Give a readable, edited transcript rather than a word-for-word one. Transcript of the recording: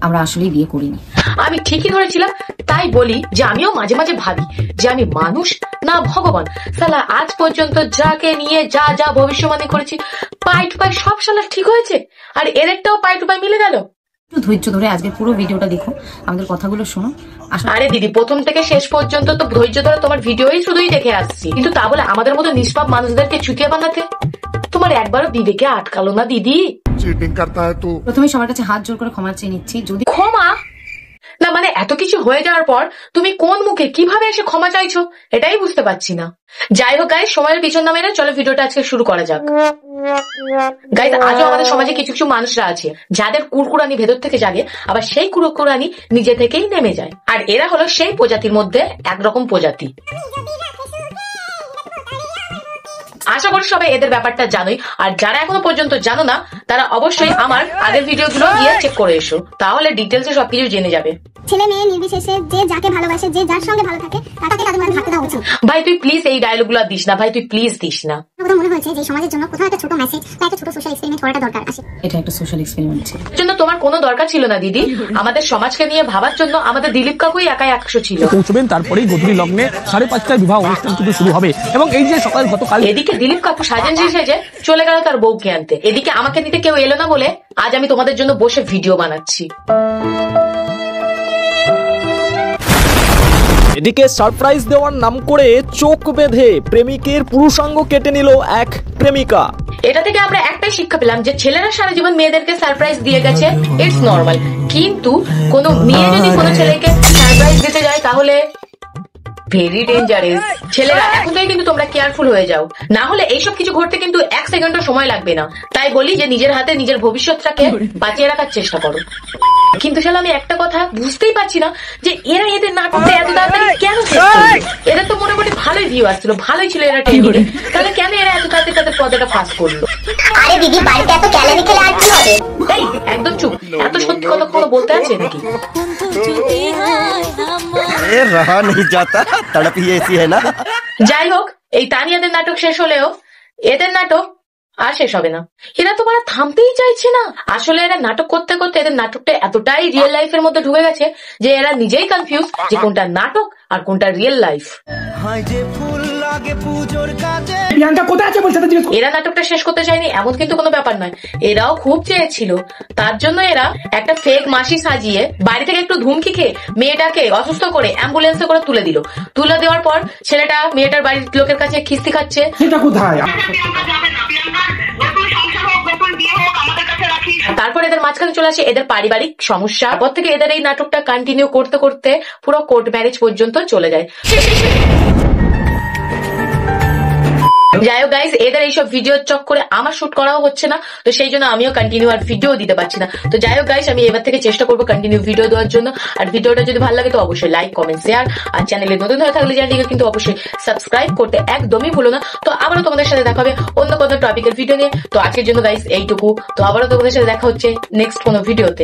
আমরা আসলেই বিয়ে করিনি। আমি ঠিকই ধরেছিলাম, তাই বলি যে আমিও মাঝে মাঝে ভাবি যে আমি মানুষ না ভগবান। সালা আজ পর্যন্ত যাকে নিয়ে যা যা ভবিষ্যবাণী করেছি পাই টু পাই সব সালা ঠিক হয়েছে, আর এদেরটাও পাই টু পাই মিলে গেল। একটু ধৈর্য ধরে আজকের পুরো ভিডিওটা দেখো, আমাদের কথাগুলো শোনো। আরে দিদি, প্রথম থেকে শেষ পর্যন্ত তো ধৈর্য ধরে তোমার ভিডিওই শুধুই দেখে আসছি, কিন্তু তা বলে আমাদের মতো নিষ্পাপ মানুষদেরকে চুটিয়ে বানাতে তোমার একবারও বিবেকে আটকালো না দিদি? চিটিং করতা হ্যায় তু। প্রথমে সবার কাছে হাত জোর করে ক্ষমা চেয়ে নিচ্ছি। যদি ক্ষমা না মানে এত কিছু হয়ে যাওয়ার পর তুমি কোন মুখে কিভাবে এসে ক্ষমা চাইছো এটাই বুঝতে পারছি না। যাই হোক গাইস, সময়ের পিছন না মেরে চলো ভিডিওটা আজকে শুরু করা যাক। গাইস, আজও আমাদের সমাজে কিছু কিছু মানুষরা আছে যাদের কুরকুরানি ভেতর থেকে জাগে, আবার সেই কুরকুরানি নিজে থেকেই নেমে যায়। আর এরা হলো সেই প্রজাতির মধ্যে একরকম প্রজাতি। আশা করি সবাই এদের ব্যাপারটা জানোই, আর যারা এখনো পর্যন্ত জানো না তারা অবশ্যই আমার আগের ভিডিওগুলো গিয়ে চেক করে এসো, তাহলে ডিটেলসে সবকিছু জেনে যাবে। ছেলে মেয়ে নির্বিশেষে যে যাকে ভালোবাসে, যে যার সঙ্গে ভালো থাকে তাকে তাদের মধ্যে থাকতে দেওয়া উচিত। ভাই তুই প্লিজ এই ডায়লগগুলো দিস না, ভাই তুই প্লিজ দিস না। আমার মনে হয়েছে যে সমাজের জন্য কোথাও একটা ছোট মেসেজ বা একটা ছোট সোশ্যাল এক্সপেরিমেন্ট করাটা দরকার আছে। এটা একটা সোশ্যাল এক্সপেরিমেন্ট ছিল। জন্য তোমার কোনো দরকার ছিল না দিদি, আমাদের সমাজকে নিয়ে ভাবার জন্য আমাদের দিলীপ কাকুই একাই 100 ছিল। পৌঁছবেন, তারপরেই গধূলি লগ্নে 5:30টায় বিবাহ অনুষ্ঠান কিন্তু শুরু হবে। এবং এই যে সকাল গতকাল এদিকে দিলীপ কাকু সাজেন্সি সেজে চলে গেল তার বউকে আনতে, এদিকে আমাকে নিতে কেউ এলো না বলে আজ আমি তোমাদের জন্য বসে ভিডিও বানাচ্ছি। এদিকে সারপ্রাইজ দেওয়ার নাম করে চোখ বেঁধে প্রেমিকের পুরুষাঙ্গ কেটে নিল এক প্রেমিকা। এটা থেকে আমরা একটাই শিক্ষা পেলাম যে ছেলেরা সারা জীবন মেয়েদেরকে সারপ্রাইজ দিয়ে গেছে, ইটস নর্মাল, কিন্তু কোনো মেয়ে যদি কোনো ছেলেকে সারপ্রাইজ দিতে যায় তাহলে ভেরি ডেঞ্জারাস। ছেলেরা এখন থেকে কিন্তু তোমরা কেয়ারফুল হয়ে যাও, না হলে এইসব কিছু ঘটতে কিন্তু 1 সেকেন্ডও সময় লাগবে না। তাই বলি যে নিজের হাতে নিজের ভবিষ্যৎটাকে বাঁচিয়ে রাখার চেষ্টা করো। কিন্তু শালা আমি একটা কথা বুঝতেই পারছি না যে এরা এদের নাটকটা এত তাড়াতাড়ি কেন শেষ করলো? এদের তো মোটামুটি ভালোই ভিউ আসছিল, ভালোই ছিল এরা টিভিতে, তাহলে কেন এরা এত তাড়াতাড়ি তাদের পর্দাটা ফাঁস করলো? আরে দিদি, বাড়িতে এত ক্যালারি খেলে আর কি হবে? এই একদম চুপ, এত সত্যি কথা কোনো বলতে আছে নাকি? रहा नहीं जाता, तड़प ही ऐसी है ना। যাই হোক, এই তানিয়াদের নাটক শেষ হলেও এদের নাটক আর শেষ হবে না। এরা তো মানে থামতেই চাইছে না। আসলে এরা নাটক করতে করতে এদের নাটকটা এতটাই রিয়েল লাইফের মধ্যে ঢুকে গেছে যে এরা নিজেই কনফিউজ যে কোনটা নাটক আর কোনটা রিয়েল লাইফ। এরা নাটকটা শেষ করতে চায়নি এমন কিন্তু কোনো ব্যাপার নয়, এরাও খুব চেয়েছিল। তার জন্য এরা একটা ফেক মাসি সাজিয়ে বাড়ি থেকে একটু ধুমকি খেয়ে মেয়েটাকে অসুস্থ করে অ্যাম্বুলেন্সে করে তুলে দিল। তুলে দেওয়ার পর ছেলেটা মেয়েটার বাড়ির লোকের কাছে খিস্তি খাচ্ছে। তারপর এদের মাঝখানে চলে আসে এদের পারিবারিক সমস্যা। পর থেকে এদের এই নাটকটা কন্টিনিউ করতে করতে পুরো কোর্ট ম্যারেজ পর্যন্ত চলে যায়। যাই হোক গাইস, এদের এইসব ভিডিওর চক্করে আমার শুট করাও হচ্ছে না, তো সেই জন্য আমিও কন্টিনিউ আর ভিডিও দিতে পারছি না। তো যাই হোক গাইস, আমি এবার থেকে চেষ্টা করবো কন্টিনিউ ভিডিও দেওয়ার জন্য। আর ভিডিওটা যদি ভালো লাগে তো অবশ্যই লাইক, কমেন্ট, শেয়ার, আর চ্যানেলে নতুন হয়ে থাকলে চ্যানেলটিকে কিন্তু অবশ্যই সাবস্ক্রাইব করতে একদমই ভুলো না। তো আবারও তোমাদের সাথে দেখা হবে অন্য কোনো টপিকের ভিডিও নিয়ে। তো আজকের জন্য গাইস এইটুকু, তো আবারও তোমাদের সাথে দেখা হচ্ছে নেক্সট কোনো ভিডিওতে।